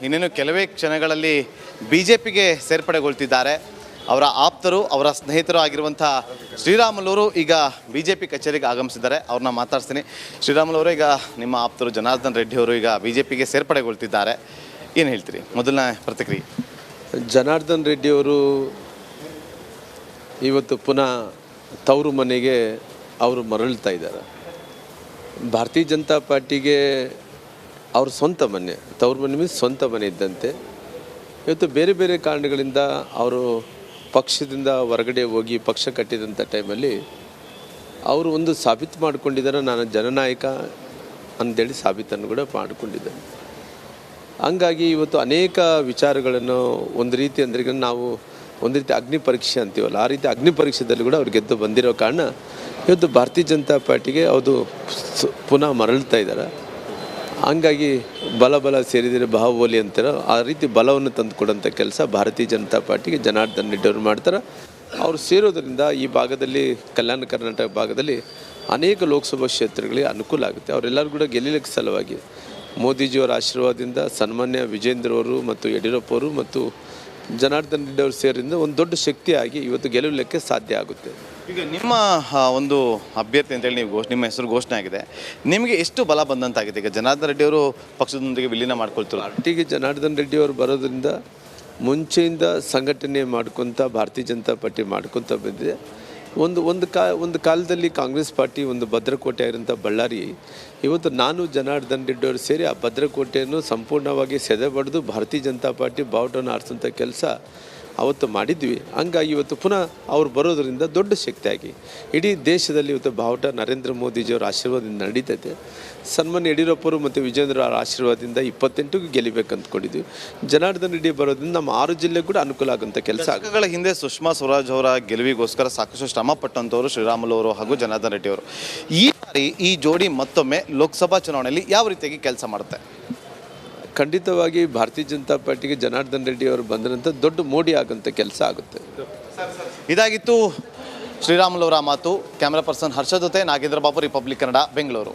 ಇನ್ನೇನು ಕೆಲವೇ ಕ್ಷಣಗಳಲ್ಲಿ ಬಿಜೆಪಿಗೆ ಸೇರ್ಪಡೆಗೊಳ್ತಿದ್ದಾರೆ. ಅವರ ಆಪ್ತರು, ಅವರ ಸ್ನೇಹಿತರು ಆಗಿರುವಂಥ ಶ್ರೀರಾಮುಲು ಈಗ ಬಿಜೆಪಿ ಕಚೇರಿಗೆ ಆಗಮಿಸಿದ್ದಾರೆ. ಅವ್ರನ್ನ ಮಾತಾಡ್ತೀನಿ. ಶ್ರೀರಾಮುಲು ಅವರು, ಈಗ ನಿಮ್ಮ ಆಪ್ತರು ಜನಾರ್ದನ್ ರೆಡ್ಡಿ ಅವರು ಈಗ ಬಿಜೆಪಿಗೆ ಸೇರ್ಪಡೆಗೊಳ್ತಿದ್ದಾರೆ, ಏನು ಹೇಳ್ತೀರಿ? ಮೊದಲನೇ ಪ್ರತಿಕ್ರಿಯೆ. ಜನಾರ್ದನ್ ರೆಡ್ಡಿ ಅವರು ಇವತ್ತು ಪುನಃ ತವರು ಮನೆಗೆ ಅವರು ಮರಳ್ತಾ ಇದ್ದಾರೆ. ಭಾರತೀಯ ಜನತಾ ಪಾರ್ಟಿಗೆ ಅವ್ರ ಸ್ವಂತ ಮನೆ, ತವರು ಮನೆ ಮೇಲೆ ಸ್ವಂತ ಮನೆ ಇದ್ದಂತೆ. ಇವತ್ತು ಬೇರೆ ಬೇರೆ ಕಾರಣಗಳಿಂದ ಅವರು ಪಕ್ಷದಿಂದ ಹೊರಗಡೆ ಹೋಗಿ ಪಕ್ಷ ಕಟ್ಟಿದಂಥ ಟೈಮಲ್ಲಿ ಅವರು ಒಂದು ಸಾಬೀತು ಮಾಡಿಕೊಂಡಿದ್ದಾರೆ, ನಾನು ಜನನಾಯಕ ಅಂದೇಳಿ ಸಾಬೀತನ್ನು ಕೂಡ ಮಾಡಿಕೊಂಡಿದ್ದಾರೆ. ಹಂಗಾಗಿ ಇವತ್ತು ಅನೇಕ ವಿಚಾರಗಳನ್ನು ಒಂದು ರೀತಿ ಅಂದರೆ ನಾವು ಒಂದು ರೀತಿ ಅಗ್ನಿ ಪರೀಕ್ಷೆ ಅಂತೀವಲ್ಲ, ಆ ರೀತಿ ಅಗ್ನಿ ಪರೀಕ್ಷೆದಲ್ಲಿ ಕೂಡ ಅವ್ರು ಗೆದ್ದು ಬಂದಿರೋ ಕಾರಣ ಇವತ್ತು ಭಾರತೀಯ ಜನತಾ ಪಾರ್ಟಿಗೆ ಅದು ಪುನಃ ಮರಳ್ತಾ ಇದ್ದಾರೆ. ಹಂಗಾಗಿ ಬಲ ಸೇರಿದರೆ ಬಾಹುಬಲಿ ಅಂತಾರೆ, ಆ ರೀತಿ ಬಲವನ್ನು ತಂದು ಕೊಡೋಂಥ ಕೆಲಸ ಭಾರತೀಯ ಜನತಾ ಪಾರ್ಟಿಗೆ ಜನಾರ್ದನ್ ರೆಡ್ಡಿ ಅವರು ಮಾಡ್ತಾರೆ. ಅವರು ಸೇರೋದರಿಂದ ಈ ಭಾಗದಲ್ಲಿ, ಕಲ್ಯಾಣ ಕರ್ನಾಟಕ ಭಾಗದಲ್ಲಿ ಅನೇಕ ಲೋಕಸಭಾ ಕ್ಷೇತ್ರಗಳಿಗೆ ಅನುಕೂಲ ಆಗುತ್ತೆ. ಅವರೆಲ್ಲರೂ ಕೂಡ ಗೆಲ್ಲಲಿಕ್ಕೆ ಸಲುವಾಗಿ ಮೋದಿಜಿಯವರ ಆಶೀರ್ವಾದದಿಂದ ಸನ್ಮಾನ್ಯ ವಿಜೇಂದ್ರ ಅವರು ಮತ್ತು ಯಡಿಯೂರಪ್ಪ ಅವರು ಮತ್ತು ಜನಾರ್ದನ್ ರೆಡ್ಡಿ ಅವರು ಸೇರಿದಿಂದ ಒಂದು ದೊಡ್ಡ ಶಕ್ತಿಯಾಗಿ ಇವತ್ತು ಗೆಲ್ಲಲಿಕ್ಕೆ ಸಾಧ್ಯ ಆಗುತ್ತೆ. ಈಗ ನಿಮ್ಮ ಒಂದು ಅಭ್ಯರ್ಥಿ ಅಂತೇಳಿ ನೀವು ನಿಮ್ಮ ಹೆಸರು ಘೋಷಣೆ ಆಗಿದೆ, ನಿಮಗೆ ಎಷ್ಟು ಬಲ ಬಂದಂತಾಗಿದೆ? ಈಗ ಜನಾರ್ದನ್ ರೆಡ್ಡಿ ಅವರು ಪಕ್ಷದೊಂದಿಗೆ ವಿಲೀನ ಮಾಡ್ಕೊಳ್ತಾರೆ. ಪಾರ್ಟಿಗೆ ಜನಾರ್ದನ್ ರೆಡ್ಡಿ ಅವರು ಬರೋದ್ರಿಂದ ಮುಂಚೆಯಿಂದ ಸಂಘಟನೆ ಮಾಡ್ಕೊತ ಭಾರತೀಯ ಜನತಾ ಪಾರ್ಟಿ ಮಾಡ್ಕೊತ ಬಂದಿದೆ. ಒಂದು ಕಾಲದಲ್ಲಿ ಕಾಂಗ್ರೆಸ್ ಪಾರ್ಟಿ ಒಂದು ಭದ್ರಕೋಟೆ ಆಗಿರೋಂಥ ಬಳ್ಳಾರಿ, ಇವತ್ತು ನಾನು ಜನಾರ್ದನ್ ರೆಡ್ಡಿ ಅವರು ಸೇರಿ ಆ ಭದ್ರಕೋಟೆಯನ್ನು ಸಂಪೂರ್ಣವಾಗಿ ಸೆದೆಬಡಿದು ಭಾರತೀಯ ಜನತಾ ಪಾರ್ಟಿ ಬಾವುಟವನ್ನು ಆರಿಸೋಂಥ ಕೆಲಸ ಅವತ್ತು ಮಾಡಿದ್ವಿ. ಹಂಗಾಗಿ ಇವತ್ತು ಪುನಃ ಅವ್ರು ಬರೋದರಿಂದ ದೊಡ್ಡ ಶಕ್ತಿಯಾಗಿ ಇಡೀ ದೇಶದಲ್ಲಿ ಇವತ್ತು ಬಾವುಟ ನರೇಂದ್ರ ಮೋದಿಜಿಯವರ ಆಶೀರ್ವಾದದಿಂದ ನಡೀತೈತೆ. ಸನ್ಮಾನ್ಯ ಯಡಿಯೂರಪ್ಪರು ಮತ್ತು ವಿಜೇಂದ್ರ ಅವರ ಆಶೀರ್ವಾದದಿಂದ 28ಕ್ಕೆ ಗೆಲ್ಲಬೇಕು ಅಂದ್ಕೊಂಡಿದ್ವಿ. ಜನಾರ್ದನ್ ರೆಡ್ಡಿ ಬರೋದ್ರಿಂದ ನಮ್ಮ 6 ಜಿಲ್ಲೆಗೆ ಕೂಡ ಅನುಕೂಲ ಆಗೋಂಥ ಕೆಲಸ. ದಶಕಗಳ ಹಿಂದೆ ಸುಷ್ಮಾ ಸ್ವರಾಜ್ ಅವರ ಗೆಲುವಿಗೋಸ್ಕರ ಸಾಕಷ್ಟು ಶ್ರಮ ಪಟ್ಟಂಥವರು ಶ್ರೀರಾಮುಲು ಅವರು ಹಾಗೂ ಜನಾರ್ದನ್ ರೆಡ್ಡಿ ಅವರು. ಈ ಬಾರಿ ಈ ಜೋಡಿ ಮತ್ತೊಮ್ಮೆ ಲೋಕಸಭಾ ಚುನಾವಣೆಯಲ್ಲಿ ಯಾವ ರೀತಿಯಾಗಿ ಕೆಲಸ ಮಾಡುತ್ತೆ? ಖಂಡಿತವಾಗಿ ಭಾರತೀಯ ಜನತಾ ಪಾರ್ಟಿಗೆ ಜನಾರ್ದನ್ ರೆಡ್ಡಿ ಅವರು ಬಂದಂಥ ದೊಡ್ಡ ಮೋಡಿ ಆಗೋಂಥ ಕೆಲಸ ಆಗುತ್ತೆ. ಇದಾಗಿತ್ತು ಶ್ರೀರಾಮುಲು ಅವರ ಮಾತು. ಕ್ಯಾಮ್ರಾ ಪರ್ಸನ್ ಹರ್ಷದ್ ಜೊತೆ ನಾಗೇಂದ್ರ ಬಾಬು, ರಿಪಬ್ಲಿಕ್ ಕನ್ನಡ, ಬೆಂಗಳೂರು.